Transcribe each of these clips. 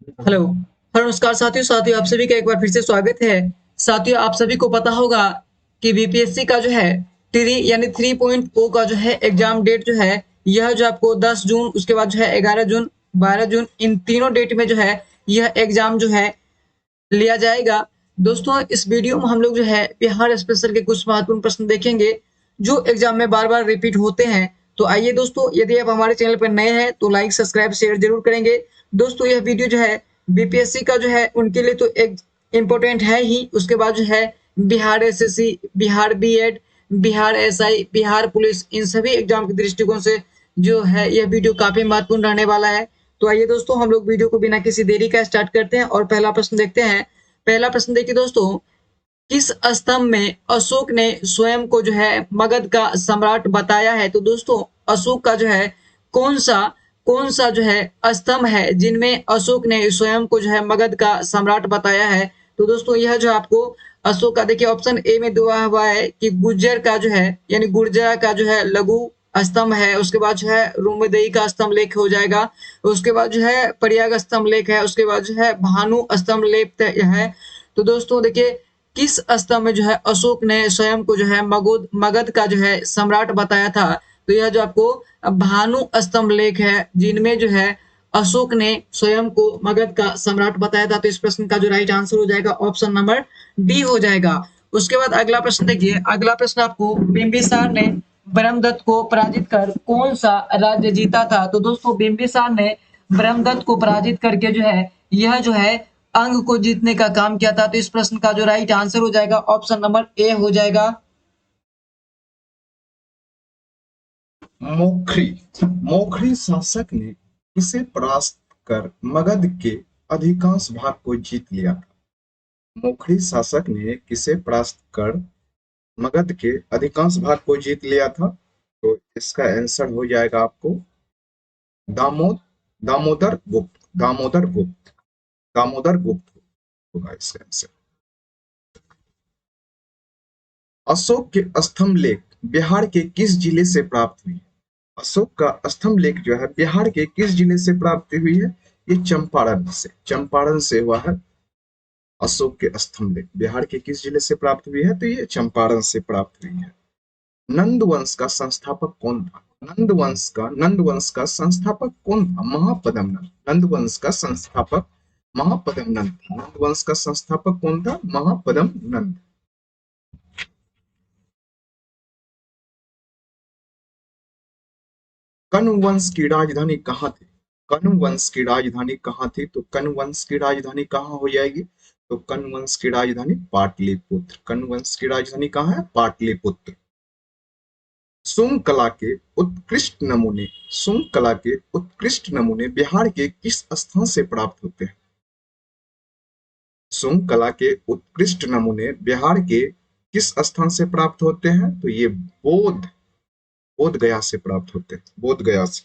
Hello hello नमस्कार साथियों आप सभी का एक बार फिर से स्वागत है। साथियों, आप सभी को पता होगा कि बीपीएससी का जो है थ्री यानी 3.0 का जो है एग्जाम डेट जो है यह जो आपको 10 जून, उसके बाद जो है 11 जून, 12 जून, इन तीनों डेट में जो है यह एग्जाम जो है लिया जाएगा। दोस्तों, इस वीडियो में हम लोग जो है बिहार स्पेशल के कुछ महत्वपूर्ण प्रश्न देखेंगे जो एग्जाम में बार बार रिपीट होते हैं। तो आइए दोस्तों, यदि आप हमारे चैनल पर नए हैं तो लाइक सब्सक्राइब शेयर जरूर करेंगे। दोस्तों, यह वीडियो जो है बीपीएससी का जो है उनके लिए तो एक इम्पोर्टेंट है ही, उसके बाद जो है Bihar SSC, Bihar BEd, Bihar SI, Bihar police, इन सभी एग्जाम के दृष्टिकोण से जो है यह वीडियो काफी महत्वपूर्ण रहने वाला है। तो आइए दोस्तों, हम लोग वीडियो को बिना किसी देरी का स्टार्ट करते हैं और पहला प्रश्न देखते हैं। पहला प्रश्न देखिए दोस्तों, किस स्तंभ में अशोक ने स्वयं को जो है मगध का सम्राट बताया है? तो दोस्तों, अशोक का जो है कौन सा कौन सा जो है स्तंभ है जिनमें अशोक ने स्वयं को जो है मगध का सम्राट बताया है? तो दोस्तों, यह जो आपको अशोक का देखिए ऑप्शन ए में दिया हुआ है कि गुर्जर का जो है यानी गुर्जर का जो है लघु स्तंभ है, उसके बाद जो है रोमदेई का स्तंभ लेख हो जाएगा, उसके बाद जो है प्रयाग स्तंभ लेख है, उसके बाद जो है भानु स्तंभ लेख है। तो दोस्तों देखिए, किस स्तंभ में जो है अशोक ने स्वयं को जो है मगध का जो है सम्राट बताया था? तो यह जो आपको भानु स्तंभ लेख है जिनमें जो है अशोक ने स्वयं को मगध का सम्राट बताया था। तो इस प्रश्न का जो राइट आंसर हो जाएगा ऑप्शन नंबर डी हो जाएगा। उसके बाद अगला प्रश्न देखिए, अगला प्रश्न आपको बिंबिसार ने ब्रह्मदत्त को पराजित कर कौन सा राज्य जीता था? तो दोस्तों, बिंबिसार ने ब्रह्मदत्त को पराजित करके जो है यह जो है अंग को जीतने का काम किया था। तो इस प्रश्न का जो राइट आंसर हो जाएगा ऑप्शन नंबर ए हो जाएगा। मोखरी मोखरी शासक ने इसे परास्त कर मगध के अधिकांश भाग को जीत लिया था। मोखरी शासक ने किसे परास्त कर मगध के अधिकांश भाग को जीत लिया था? तो इसका आंसर हो जाएगा आपको दामो दामोदर गुप्त दामोदर गुप्त होगा इसका आंसर। अशोक के स्तंभ लेख बिहार के किस जिले से प्राप्त हुई? अशोक का स्तंभ लेख जो है बिहार के किस जिले से प्राप्त हुई है? ये चंपारण से हुआ है। अशोक के स्तंभ लेख बिहार के किस जिले से प्राप्त हुई है? तो ये चंपारण से प्राप्त हुई है। नंद वंश का संस्थापक कौन था? नंद वंश का संस्थापक कौन था? महापद्म नंद। नंद वंश का संस्थापक महापद्म नंद। नंद वंश का संस्थापक कौन था? महापद्म नंद। कण्व वंश की राजधानी कहाँ थी? कण्व वंश की राजधानी कहाँ थी? तो कण्व वंश की राजधानी कहाँ हो जाएगी? तो कण्व वंश की राजधानी पाटलिपुत्र। कण्व वंश की राजधानी कहाँ है? पाटलिपुत्र। शुंग कला के उत्कृष्ट नमूने बिहार के किस स्थान से प्राप्त होते हैं? शुंग कला के उत्कृष्ट नमूने बिहार के किस स्थान से प्राप्त होते हैं? तो ये बोध गया से प्राप्त होते हैं, बोध गया से।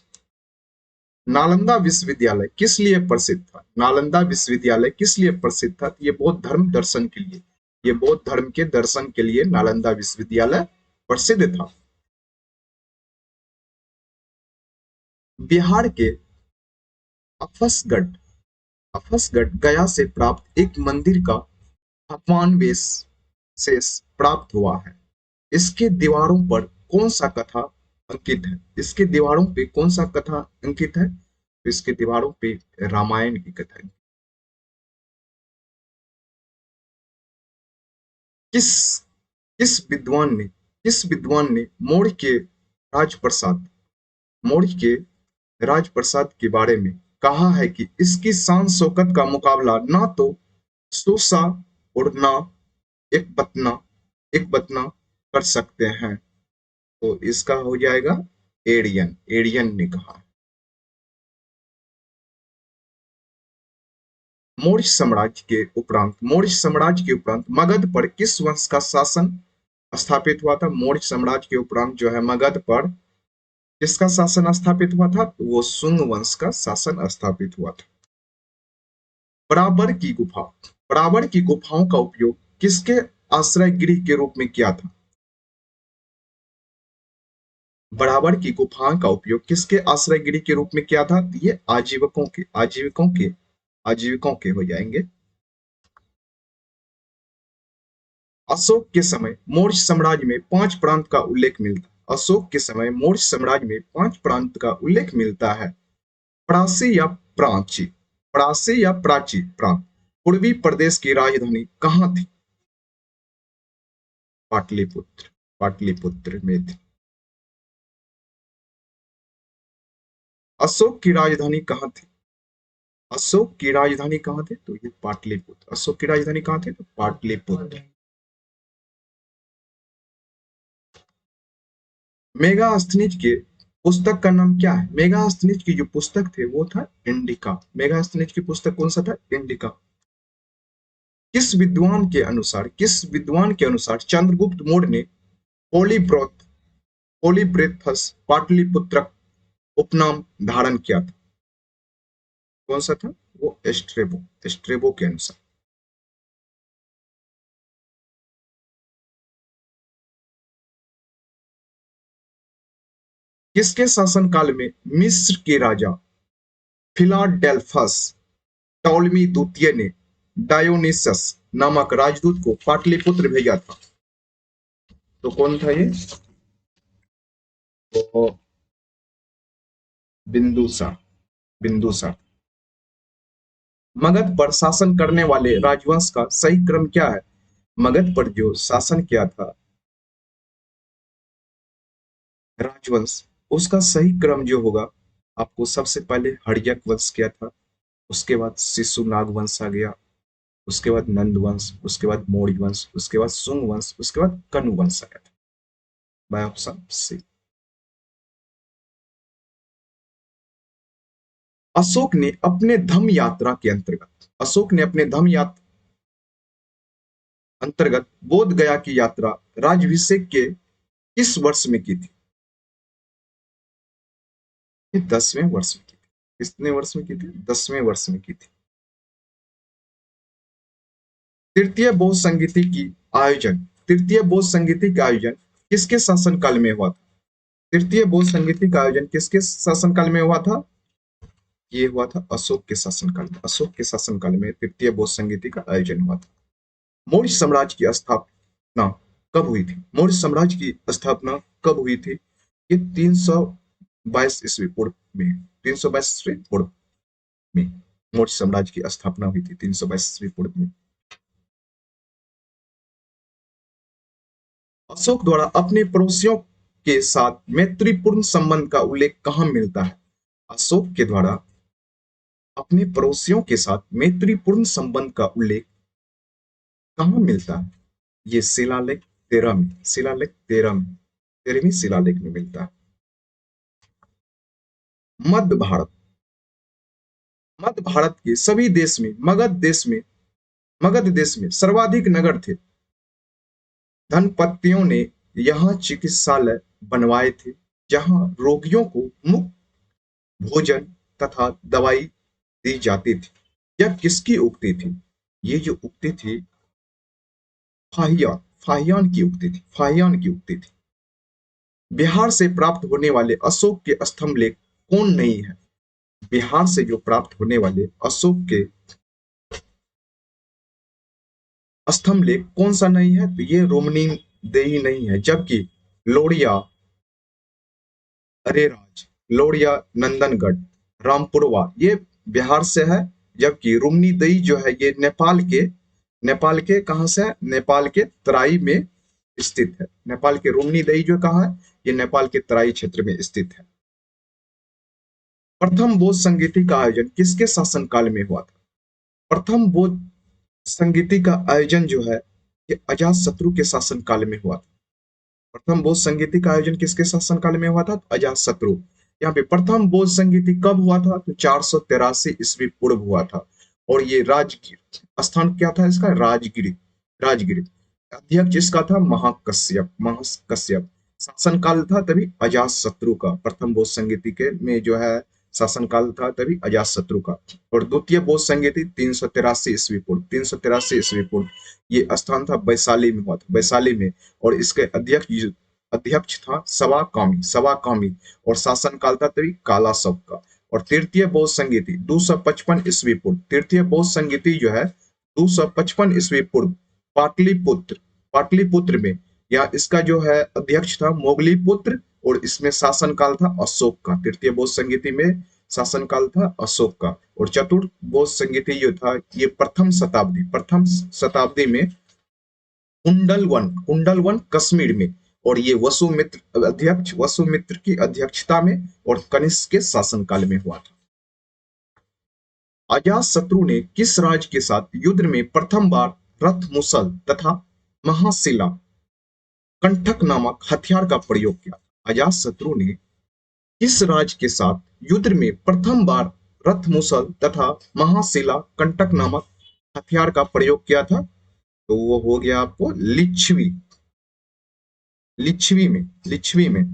नालंदा विश्वविद्यालय किस लिए प्रसिद्ध था? नालंदा विश्वविद्यालय किस लिए प्रसिद्ध था? ये बौद्ध धर्म दर्शन के लिए। ये बौद्ध धर्म के दर्शन के लिए नालंदा विश्वविद्यालय प्रसिद्ध था। बिहार के अफसगढ़ अफसगढ़ गया से प्राप्त एक मंदिर का स्थापनावशेष से प्राप्त हुआ है। इसके दीवारों पर कौन सा कथा अंकित है? इसके दीवारों पे कौन सा कथा अंकित है? तो इसके दीवारों पे रामायण की कथा है। किस किस विद्वान ने मौर्य के राजप्रसाद के बारे में कहा है कि इसकी शान शौकत का मुकाबला ना तो सूसा और ना एक बतना एक बतना कर सकते हैं? तो इसका हो जाएगा एरियन ने कहा। मौर्य साम्राज्य के उपरांत मगध पर किस वंश का शासन स्थापित हुआ था? मौर्य साम्राज्य के उपरांत जो है मगध पर किसका शासन स्थापित हुआ था? तो वो शुंग वंश का शासन स्थापित हुआ था। बराबर की गुफाओं का उपयोग किसके आश्रय गृह के रूप में किया था? बराबर की गुफाओं का उपयोग किसके आश्रय गृह के रूप में किया था? ये आजीविकों के आजीविकों के हो जाएंगे। अशोक के समय मौर्य साम्राज्य में 5 प्रांत का उल्लेख मिलता है। अशोक के समय मौर्य साम्राज्य में 5 प्रांत का उल्लेख मिलता है। प्राची या प्राची, प्राची या प्राची प्रांत। पूर्वी प्रदेश की राजधानी कहाँ थी? पाटलिपुत्र, पाटलिपुत्र में थी। अशोक की राजधानी कहाँ थी? अशोक की राजधानी कहाँ थी? तो ये पाटलिपुत्र। अशोक की राजधानी कहाँ थी? तो पाटलिपुत्र। मेगास्थनीज के पुस्तक का नाम क्या है? मेगास्थनीज की जो पुस्तक थे वो था इंडिका। मेगास्थनीज की पुस्तक कौन सा था? इंडिका। किस विद्वान के अनुसार चंद्रगुप्त मौर्य ने पोलीब्रोथ पोलीब्रेथस पाटलिपुत्रक उपनाम धारण किया था? कौन सा था? वो एस्ट्रेबो, एस्ट्रेबो के अनुसार। किसके शासनकाल में मिस्र के राजा फिलाडेल्फस टॉलमी द्वितीय ने डायोनिसस नामक राजदूत को पाटलिपुत्र भेजा था? तो कौन था ये? तो बिंदुसार, बिंदुसार। मगध पर शासन करने वाले राजवंश का सही क्रम क्या है? मगध पर जो शासन किया था राजवंश, उसका सही क्रम जो होगा, आपको सबसे पहले हर्यक वंश किया था, उसके बाद शिशुनाग वंश आ गया, उसके बाद नंद वंश, उसके बाद मौर्य वंश, उसके बाद सुंग वंश, उसके बाद कनु वंश आया था। By option C. अशोक ने अपने धम्म यात्रा के अंतर्गत, अशोक ने अपने धम्म यात्रा अंतर्गत बोध गया की यात्रा राज्याभिषेक के किस वर्ष में की थी? ये 10वें वर्ष में की थी। कितने वर्ष में की थी? 10वें वर्ष में की थी। तृतीय बौद्ध संगीति की आयोजन, तृतीय बौद्ध संगीति का आयोजन किसके शासनकाल में हुआ था? तृतीय बौद्ध संगीति का आयोजन किसके शासनकाल में हुआ था? ये हुआ था अशोक के शासनकाल में। अशोक के शासनकाल में तृतीय बौद्ध संगीति का आयोजन हुआ था। मौर्य साम्राज्य की स्थापना कब हुई थी? मौर्य साम्राज्य की स्थापना कब हुई थी? ये 322 ईस्वी पूर्व में, 322 ईस्वी पूर्व में मौर्य साम्राज्य की स्थापना हुई थी, 322 ईस्वी पूर्व में। अशोक द्वारा अपने पड़ोसियों के साथ मैत्रीपूर्ण संबंध का उल्लेख कहाँ मिलता है? अशोक के द्वारा अपने पड़ोसियों के साथ मैत्रीपूर्ण संबंध का उल्लेख कहाँ मिलता है? ये शिलालेख 13 में, शिलालेख 13 में, 13वीं शिलालेख में मिलता है। मध्य भारत, मध्य भारत के सभी देश में मगध देश में सर्वाधिक नगर थे। धनपतियों ने यहाँ चिकित्सालय बनवाए थे, जहाँ रोगियों को मुफ्त भोजन तथा दवाई दी जाती थी। यह किसकी उक्ति थी? ये जो उक्ति थी फाहियान, फाहियान की उक्ति थी, फाहियान की उक्ति थी। बिहार से प्राप्त होने वाले अशोक के स्तंभ लेख कौन नहीं है? बिहार से जो प्राप्त होने वाले अशोक के स्तंभ लेख कौन सा नहीं है? तो ये रोमनी देही नहीं है, जबकि लोरिया, अरेराज, लोरिया, नंदनगढ़, रामपुरवा ये बिहार से है, जबकि रुमनी दई जो है ये नेपाल के कहां से है? नेपाल के तराई में स्थित है। नेपाल के रुमनी दई जो कहाँ है? ये नेपाल के तराई क्षेत्र में स्थित है। प्रथम बौद्ध संगीति का आयोजन किसके शासनकाल में हुआ था? प्रथम बौद्ध संगीति का आयोजन जो है ये अजातशत्रु के शासनकाल में हुआ था। प्रथम बौद्ध संगीति का आयोजन किसके शासनकाल में हुआ था? तो अजातशत्रु। यहाँ पे प्रथम बौद्ध संगीति कब हुआ था? तो 483 ईस्वी पूर्व हुआ था। और ये राजगिर, स्थान क्या था इसका? राजगिरी, राजगिरी। अध्यक्ष जिसका था महाकश्यप, महाकश्यप। शासनकाल था तभी अजातशत्रु का। प्रथम बौद्ध संगीति के में जो है शासनकाल था तभी अजातशत्रु का। और द्वितीय बौद्ध संगीति 383 ईस्वी पूर्व, 383 ईस्वी पूर्व ये स्थान था वैशाली में हुआ था, वैशाली में। और इसके अध्यक्ष था सवा कामी, सवा कामी। और शासनकाल था तभी काला शव का। और तृतीय बौद्ध संगीति 255 ईस्वी पूर्व। तृतीय बौद्ध संगीति जो है 255 ईस्वी पूर्व पाटलिपुत्र पाटलिपुत्र में, या इसका जो है अध्यक्ष था मोगलीपुत्र, और इसमें शासनकाल था अशोक का। तृतीय बौद्ध संगीति में शासनकाल था अशोक का। और चतुर्थ बौद्ध संगीति जो था ये प्रथम शताब्दी में कुंडलवन कश्मीर में, और ये वसुमित्र की अध्यक्षता में और कनिष्क के शासनकाल में हुआ था। अजातशत्रु ने किस राज्य के साथ युद्ध में प्रथम बार रथ मुसल तथा महाशिला कंठक नामक हथियार का प्रयोग किया? अजातशत्रु ने किस राज्य के साथ युद्ध में प्रथम बार रथ मुसल तथा महाशिला कंटक नामक हथियार का प्रयोग किया था? तो वो हो गया आपको लिच्छवी में।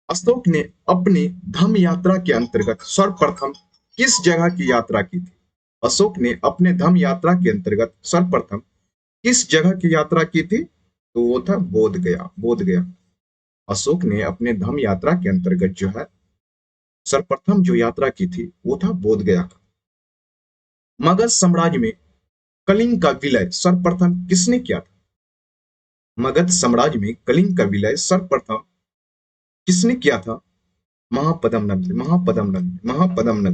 अशोक ने अपनी धम्म यात्रा के अंतर्गत सर्वप्रथम किस जगह की यात्रा की थी? अशोक ने अपने धम्म यात्रा के अंतर्गत सर्वप्रथम किस जगह की यात्रा की थी? तो वो था बोध गया। अशोक ने अपने धम्म यात्रा के अंतर्गत जो है सर्वप्रथम जो यात्रा की थी वो था बोध गया का। मगध साम्राज्य में कलिंग का विलय सर्वप्रथम किसने किया था? मगध साम्राज्य में कलिंग का विलय सर्वप्रथम किसने किया था? महापद्मनंद ने।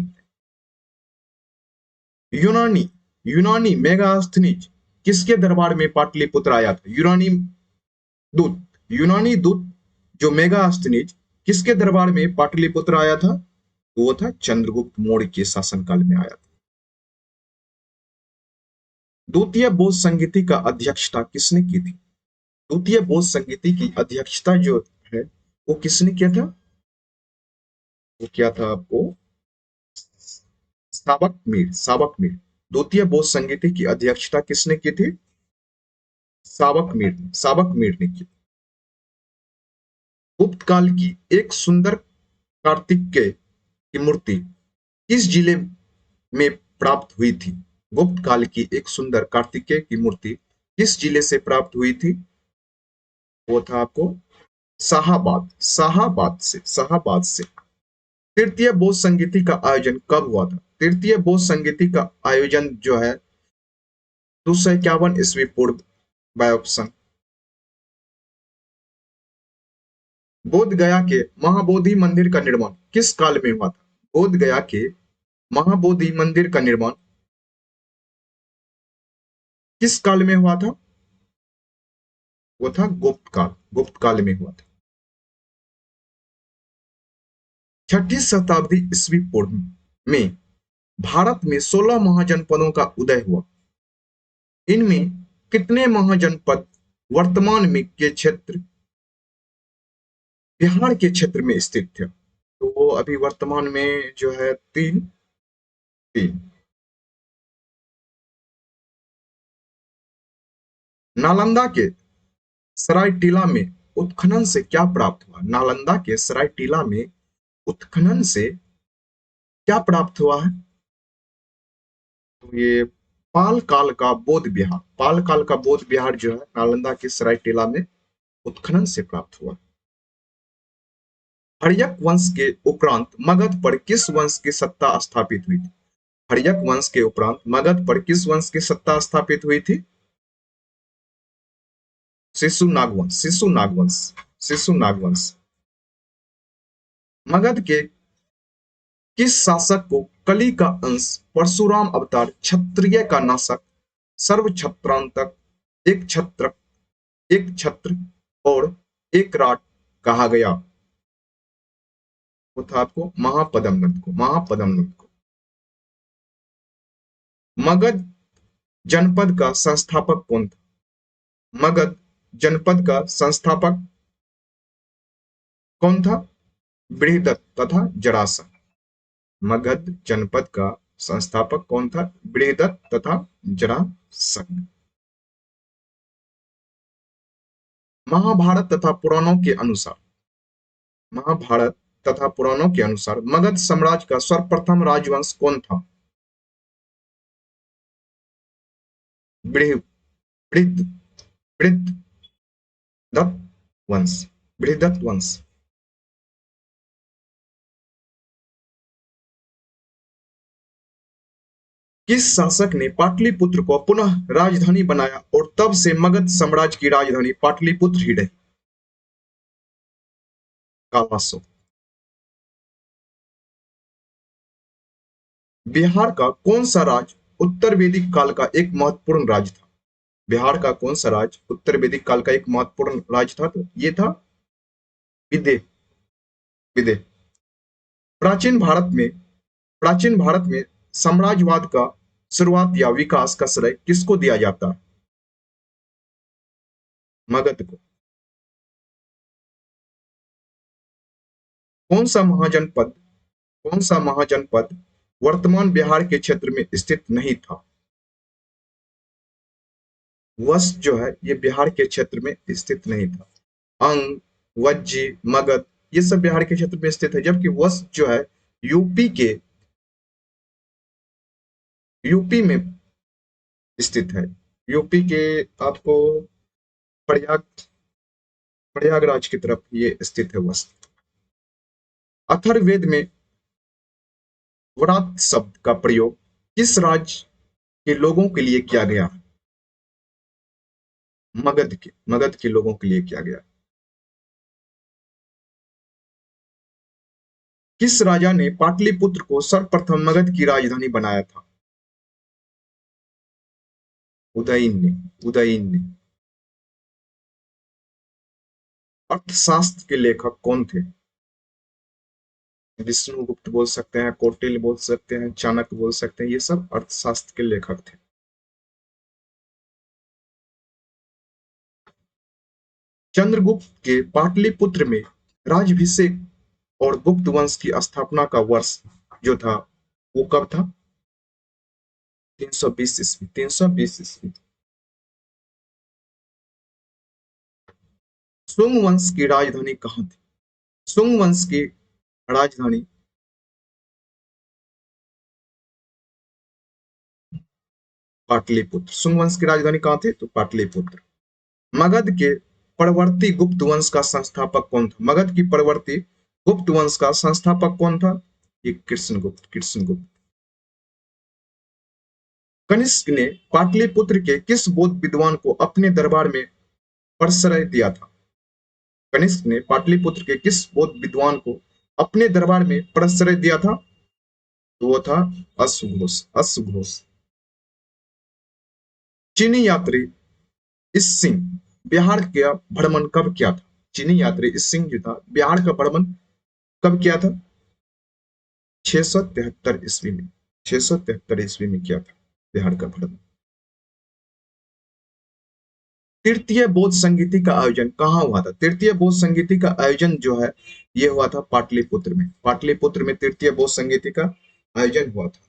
यूनानी मेगास्थनीज किसके दरबार में पाटलिपुत्र आया था? यूनानी दूत जो मेगास्थनीज किसके दरबार में पाटलिपुत्र आया था? वो था चंद्रगुप्त मौर्य के शासनकाल में आया था। द्वितीय बौद्ध संगीति का अध्यक्षता किसने की थी? द्वितीय बौद्ध संगीति की अध्यक्षता जो है वो किसने किया था? वो क्या था आपको साबक मीर। द्वितीय बौद्ध संगीति की अध्यक्षता किसने की थी? साबक मीर ने की। गुप्त काल की एक सुंदर कार्तिकेय की मूर्ति किस जिले में प्राप्त हुई थी? गुप्त काल की एक सुंदर कार्तिकेय की मूर्ति किस जिले से प्राप्त हुई थी? वो था आपको शाहाबाद से। तृतीय बौद्ध संगीति का आयोजन कब हुआ था? तृतीय बौद्ध संगीति का आयोजन जो है 251 ईस्वी पूर्व बाय ऑप्शन। बोध गया के महाबोधि मंदिर का निर्माण किस काल में हुआ था? बोध गया के महाबोधि मंदिर का निर्माण किस काल में हुआ था? वो था गुप्त काल में हुआ था। 6ठी शताब्दी ईस्वी पूर्व में भारत में 16 महाजनपदों का उदय हुआ। इनमें कितने महाजनपद वर्तमान में के क्षेत्र बिहार के क्षेत्र में स्थित थे? तो वो अभी वर्तमान में जो है तीन। नालंदा के सरायटीला में उत्खनन से क्या प्राप्त हुआ? नालंदा के सरायटीला में उत्खनन से क्या प्राप्त हुआ है? तो ये पाल काल का बौद्ध विहार जो है नालंदा के सरायटीला में उत्खनन से प्राप्त हुआ। हर्यक वंश के उपरांत मगध पर किस वंश की सत्ता स्थापित हुई थी? हर्यक वंश के उपरांत मगध पर किस वंश की सत्ता स्थापित हुई थी? शिशु नागवंश। मगध के किस शासक को कली का अंश परशुराम अवतार क्षत्रिय का नाशक सर्वक्षत्रांतक एक छत्र और एक राट कहा गया? वो था आपको महापद्मनंद को। मगध जनपद का संस्थापक कौन था? मगध जनपद का संस्थापक कौन था? बृहदत्त तथा जरासंध। मगध जनपद का संस्थापक कौन था? बृहदत्त तथा जरासंध। महाभारत तथा पुराणों के अनुसार मगध साम्राज्य का सर्वप्रथम राजवंश कौन था? बृहदत्त वंश। किस शासक ने पाटलिपुत्र को पुनः राजधानी बनाया और तब से मगध साम्राज्य की राजधानी पाटलिपुत्र ही रही? कालाशोक। बिहार का कौन सा राज्य उत्तर वैदिक काल का एक महत्वपूर्ण राज्य था? बिहार का कौन सा राज्य उत्तर वैदिक काल का एक महत्वपूर्ण राज्य था? तो ये था विदेह। विदेह। प्राचीन भारत में साम्राज्यवाद का शुरुआत या विकास का श्रेय किसको दिया जाता है? मगध को। कौन सा महाजनपद कौन सा महाजनपद वर्तमान बिहार के क्षेत्र में स्थित नहीं था? वस्त जो है ये बिहार के क्षेत्र में स्थित नहीं था। अंग, वज्जी, मगध ये सब बिहार के क्षेत्र में स्थित है, जबकि वस्त जो है यूपी में स्थित है। यूपी के आपको प्रयागराज की तरफ ये स्थित है वस्त। अथर्ववेद में व्रात शब्द का प्रयोग किस राज्य के लोगों के लिए किया गया? मगध के लोगों के लिए किया गया। किस राजा ने पाटलिपुत्र को सर्वप्रथम मगध की राजधानी बनाया था? उदयन ने। अर्थशास्त्र के लेखक कौन थे? विष्णुगुप्त बोल सकते हैं, कौटिल्य बोल सकते हैं, चाणक्य बोल सकते हैं, ये सब अर्थशास्त्र के लेखक थे। चंद्रगुप्त के पाटलिपुत्र में राज्याभिषेक और गुप्त वंश की स्थापना का वर्ष जो था वो कब था? 320 ईस्वी। 320 ईस्वी। सुंग वंश की राजधानी कहाँ थी? सुंग वंश की राजधानी पाटलिपुत्र। सुंग वंश की राजधानी कहाँ थी? तो पाटलिपुत्र। मगध के परवर्ती गुप्त वंश का संस्थापक कौन था? मगध की परवर्ती गुप्त वंश का संस्थापक कौन था? ये कृष्णगुप्त। कनिष्क ने पाटलिपुत्र के किस बौद्ध विद्वान को अपने दरबार में प्रश्रय दिया था? कनिष्क ने पाटलिपुत्र के किस बौद्ध विद्वान को अपने दरबार में प्रश्रय दिया था? तो वो था अश्वघोष। चीनी यात्री इसिंग बिहार का भ्रमण कब किया था? चीनी यात्री इसिंग जो था बिहार का भ्रमण कब किया था? 673 ईस्वी में। 673 ईस्वी में किया था बिहार का भ्रमण। तृतीय बौद्ध संगीति का आयोजन कहाँ हुआ था? तृतीय बौद्ध संगीति का आयोजन जो है ये हुआ था पाटलिपुत्र में। पाटलिपुत्र में तृतीय बौद्ध संगीति का आयोजन हुआ था।